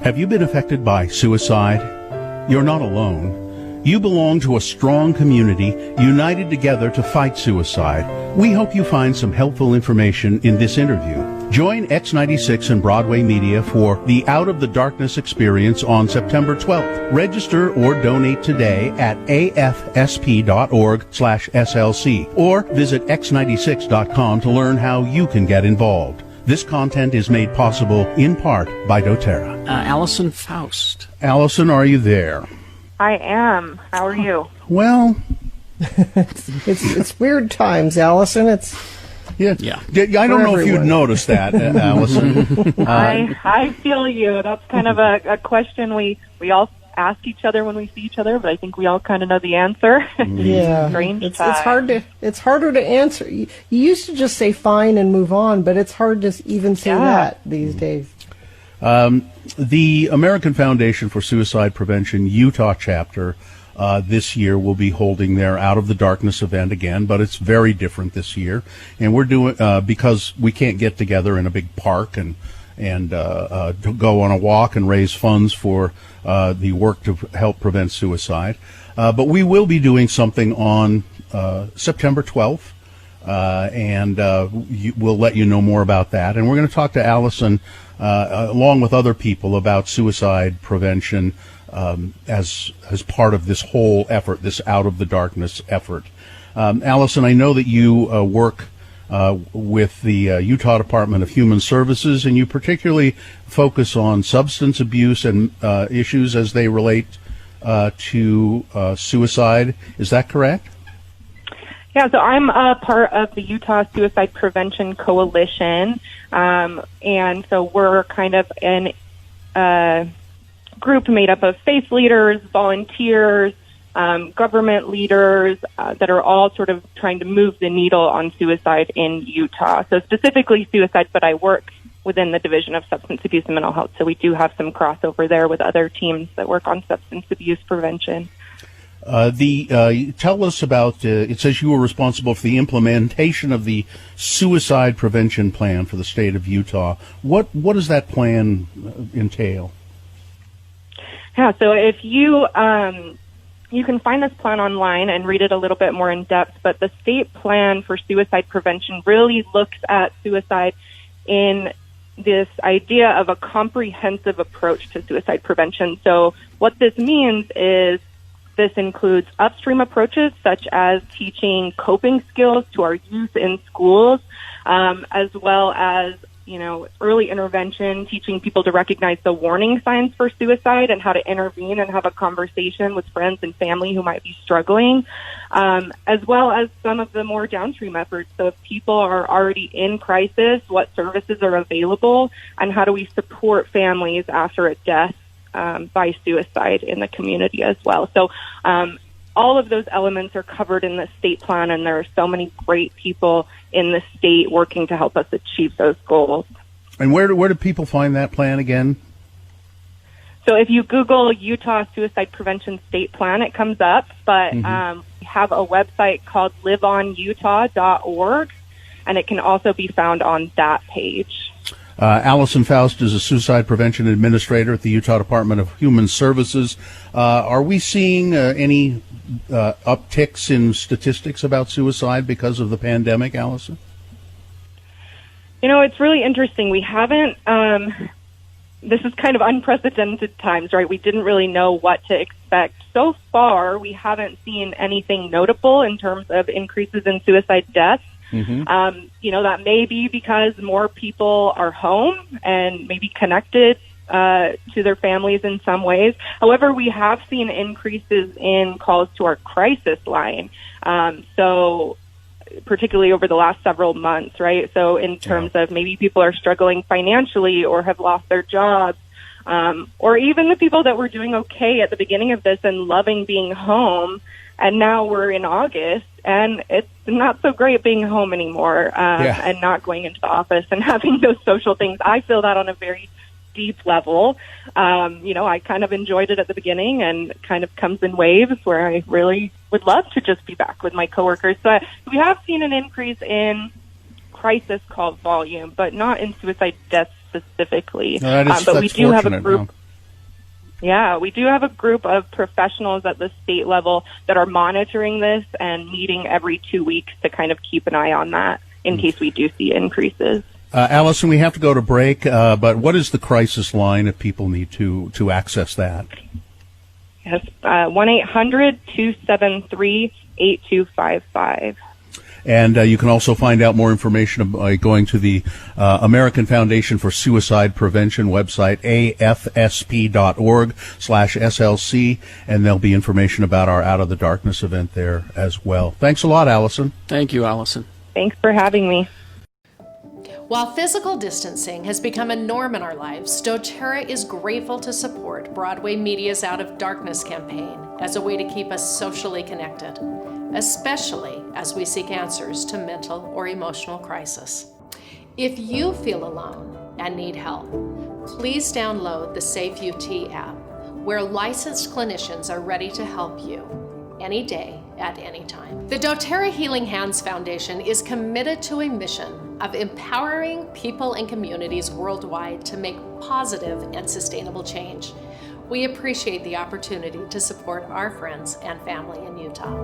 Have you been affected by suicide? You're not alone. You belong to a strong community united together to fight suicide. We hope you find some helpful information in this interview. Join X96 and Broadway Media for the Out of the Darkness experience on September 12th. Register or donate today at afsp.org/SLC or visit x96.com to learn how you can get involved. This content is made possible in part by doTERRA. Allison Foust. Allison, are you there? I am. How are you? Well, it's weird times, Allison. Yeah. I don't know if you'd noticed that, Allison. I feel you. That's kind of a question we all ask each other when we see each other, but I think we all kind of know the answer. Yeah, Strange it's harder to answer. You used to just say fine and move on, but it's hard to even say that these days. The American Foundation for Suicide Prevention Utah chapter this year will be holding their Out of the Darkness event again, but it's very different this year. And we're doing because we can't get together in a big park and to go on a walk and raise funds for the work to help prevent suicide. But we will be doing something on September 12th, and we'll let you know more about that. And we're going to talk to Allison along with other people about suicide prevention as part of this whole effort, this Out of the Darkness effort. Allison, I know that you work with the Utah Department of Human Services, and you particularly focus on substance abuse and issues as they relate to suicide. Is that correct? Yeah, so I'm a part of the Utah Suicide Prevention Coalition, and so we're kind of a group made up of faith leaders, volunteers, government leaders that are all sort of trying to move the needle on suicide in Utah. So specifically suicide, but I work within the Division of Substance Abuse and Mental Health, so we do have some crossover there with other teams that work on substance abuse prevention. Tell us about, it says you were responsible for the implementation of the suicide prevention plan for the state of Utah. What does that plan entail? Yeah, so if you can find this plan online and read it a little bit more in depth, but the state plan for suicide prevention really looks at suicide in this idea of a comprehensive approach to suicide prevention. So what this means is this includes upstream approaches such as teaching coping skills to our youth in schools, as well as early intervention, teaching people to recognize the warning signs for suicide and how to intervene and have a conversation with friends and family who might be struggling, as well as some of the more downstream efforts. So if people are already in crisis, what services are available, and how do we support families after a death by suicide in the community as well. So all of those elements are covered in the state plan, and there are so many great people in the state working to help us achieve those goals. And where do people find that plan again? So if you Google Utah Suicide Prevention State Plan, it comes up, but we have a website called liveonutah.org, and it can also be found on that page. Allison Foust is a suicide prevention administrator at the Utah Department of Human Services. Are we seeing any upticks in statistics about suicide because of the pandemic, Allison? It's really interesting. We haven't, this is kind of unprecedented times, right? We didn't really know what to expect. So far, we haven't seen anything notable in terms of increases in suicide deaths. That may be because more people are home and maybe connected to their families in some ways. However, we have seen increases in calls to our crisis line. So particularly over the last several months, right? So in terms of maybe people are struggling financially or have lost their jobs, or even the people that were doing okay at the beginning of this and loving being home, and now we're in August, and it's not so great being home anymore, and not going into the office and having those social things. I feel that on a very deep level. I kind of enjoyed it at the beginning, and it kind of comes in waves where I really would love to just be back with my coworkers. But we have seen an increase in crisis call volume, but not in suicide deaths specifically. No, but we do have a group. Yeah, we do have a group of professionals at the state level that are monitoring this and meeting every 2 weeks to kind of keep an eye on that in case we do see increases. Allison, we have to go to break, but what is the crisis line if people need to access that? Yes, 1-800-273-8255. And you can also find out more information by going to the American Foundation for Suicide Prevention website, afsp.org/SLC, and there'll be information about our Out of the Darkness event there as well. Thanks a lot, Allison. Thank you, Allison. Thanks for having me. While physical distancing has become a norm in our lives, doTERRA is grateful to support Broadway Media's Out of Darkness campaign as a way to keep us socially connected, especially as we seek answers to mental or emotional crisis. If you feel alone and need help, please download the Safe UT app, where licensed clinicians are ready to help you any day, at any time. The doTERRA Healing Hands Foundation is committed to a mission of empowering people and communities worldwide to make positive and sustainable change. We appreciate the opportunity to support our friends and family in Utah.